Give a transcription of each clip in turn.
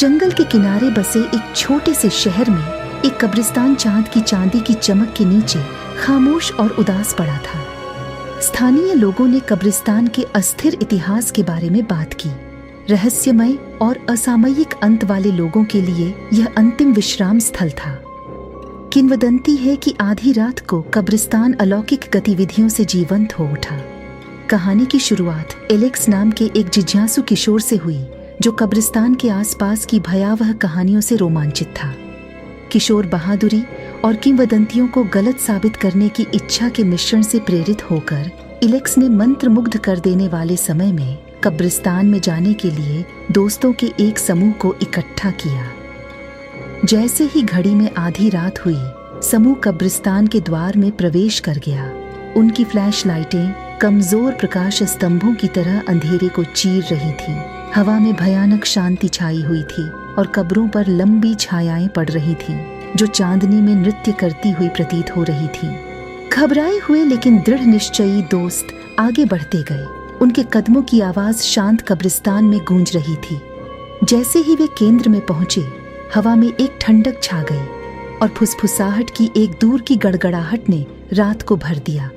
जंगल के किनारे बसे एक छोटे से शहर में एक कब्रिस्तान चांद की चांदी की चमक के नीचे खामोश और उदास पड़ा था। स्थानीय लोगों ने कब्रिस्तान के अस्थिर इतिहास के बारे में बात की। रहस्यमय और असामयिक अंत वाले लोगों के लिए यह अंतिम विश्राम स्थल था। किंवदंती है कि आधी रात को कब्रिस्तान अलौकिक गतिविधियों से जीवंत हो उठा। कहानी की शुरुआत एलेक्स नाम के एक जिज्ञासु किशोर से हुई जो कब्रिस्तान के आसपास की भयावह कहानियों से रोमांचित था। किशोर बहादुरी और किंवदंतियों को गलत साबित करने की इच्छा के मिश्रण से प्रेरित होकर एलेक्स ने मंत्रमुग्ध कर देने वाले समय में कब्रिस्तान में जाने के लिए दोस्तों के एक समूह को इकट्ठा किया। जैसे ही घड़ी में आधी रात हुई, समूह कब्रिस्तान के द्वार में प्रवेश कर गया। उनकी फ्लैश लाइटें कमजोर प्रकाश स्तंभों की तरह अंधेरे को चीर रही थीं। हवा में भयानक शांति छाई हुई थी और कब्रों पर लंबी छायाएं पड़ रही थीं, जो चांदनी में नृत्य करती हुई प्रतीत हो रही थीं। घबराए हुए लेकिन दृढ़ निश्चयी दोस्त आगे बढ़ते गए। उनके कदमों की आवाज शांत कब्रिस्तान में गूंज रही थी। जैसे ही वे केंद्र में पहुंचे, हवा में एक ठंडक छा गई और फुसफुसाहट की एक दूर की गड़गड़ाहट ने रात को भर दिया।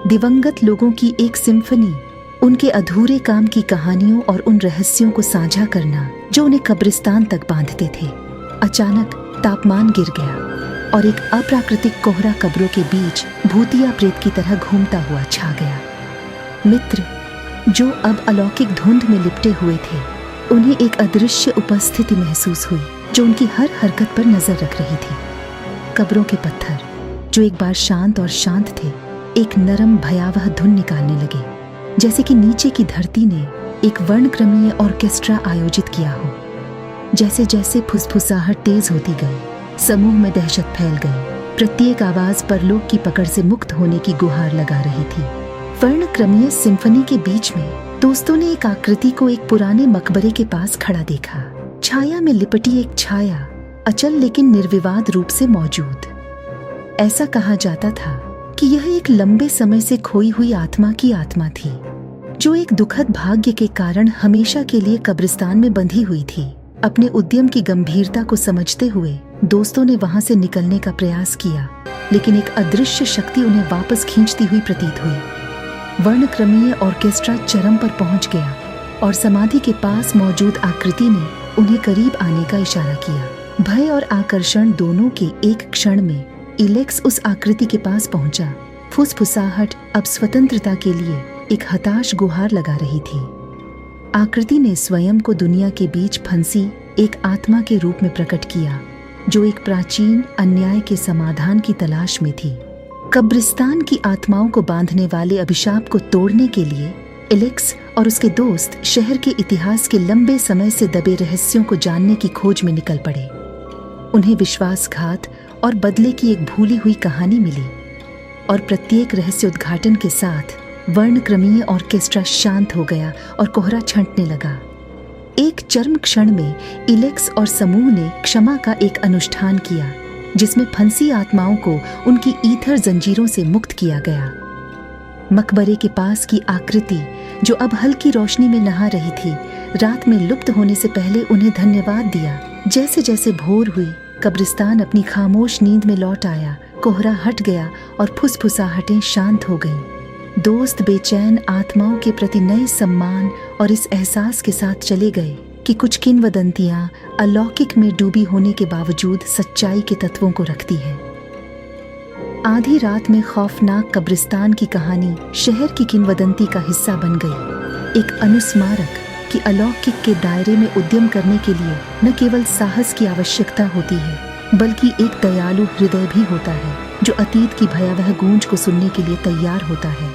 दिवंगत लोगों की एक सिम्फनी, उनके अधूरे काम की कहानियों और उन रहस्यों को साझा करना जो उन्हें कब्रिस्तान तक बांधते थे। अचानक तापमान गिर गया और एक अप्राकृतिक कोहरा कब्रों के बीच भूतिया प्रेत की तरह घूमता हुआ छा गया। मित्र, जो अब अलौकिक धुंध में लिपटे हुए थे, उन्हें एक अदृश्य उपस्थिति महसूस हुई जो उनकी हर हरकत पर नजर रख रही थी। कब्रों के पत्थर, जो एक बार शांत और शांत थे, एक नरम भयावह धुन निकालने लगे, जैसे कि नीचे की धरती ने एक वर्णक्रमीय ऑर्केस्ट्रा आयोजित किया हो। जैसे जैसे फुसफुसाहट तेज होती गई, समूह में दहशत फैल गई। प्रत्येक आवाज परलोक की पकड़ से मुक्त होने की गुहार लगा रही थी। वर्णक्रमीय सिम्फनी के बीच में दोस्तों ने एक आकृति को एक पुराने मकबरे के पास खड़ा देखा। छाया में लिपटी एक छाया, अचल लेकिन निर्विवाद रूप से मौजूद। ऐसा कहा जाता था कि यह एक लंबे समय से खोई हुई आत्मा की आत्मा थी, जो एक दुखद भाग्य के कारण हमेशा के लिए कब्रिस्तान में बंधी हुई थी। अपने उद्यम की गंभीरता को समझते हुए दोस्तों ने वहां से निकलने का प्रयास किया, लेकिन एक अदृश्य शक्ति उन्हें वापस खींचती हुई प्रतीत हुई। वर्णक्रमीय ऑर्केस्ट्रा चरम पर पहुंच गया और समाधि के पास मौजूद आकृति ने उन्हें करीब आने का इशारा किया। भय और आकर्षण दोनों के एक क्षण में एलेक्स उस आकृति के पास पहुंचा। फुसफुसाहट अब स्वतंत्रता के लिए एक हताश गुहार लगा रही थी। आकृति ने स्वयं को दुनिया के बीच फंसी एक आत्मा के रूप में प्रकट किया, जो एक प्राचीन अन्याय के समाधान की तलाश में थी। कब्रिस्तान की आत्माओं को बांधने वाले अभिशाप को तोड़ने के लिए एलेक्स और उसके दोस्त शहर के इतिहास के लंबे समय से दबे रहस्यों को जानने की खोज में निकल पड़े। उन्हें विश्वासघात और बदले की एक भूली हुई कहानी मिली, और प्रत्येक रहस्योद्घाटन के साथ वर्णक्रमीय ऑर्केस्ट्रा शांत हो गया और कोहरा छंटने लगा। एक चरम क्षण में एलेक्स और समूह ने क्षमा का एक अनुष्ठान किया, जिसमें फंसी आत्माओं को उनकी ईथर जंजीरों से मुक्त किया गया। मकबरे के पास की आकृति, जो अब हल्की रोशनी में नहा रही थी, रात में लुप्त होने से पहले उन्हें धन्यवाद दिया। जैसे जैसे भोर हुई, कब्रिस्तान अपनी खामोश नींद में लौट आया। कोहरा हट गया और फुसफुसाहटें शांत हो गईं। दोस्त बेचैन आत्माओं के प्रति नए सम्मान और इस एहसास के साथ चले गए कि कुछ किंवदंतियां अलौकिक में डूबी होने के बावजूद सच्चाई के तत्वों को रखती है। आधी रात में खौफनाक कब्रिस्तान की कहानी शहर की किंवदंती का हिस्सा बन गई। एक अनुस्मारक कि अलौकिक के दायरे में उद्यम करने के लिए न केवल साहस की आवश्यकता होती है, बल्कि एक दयालु हृदय भी होता है, जो अतीत की भयावह गूंज को सुनने के लिए तैयार होता है।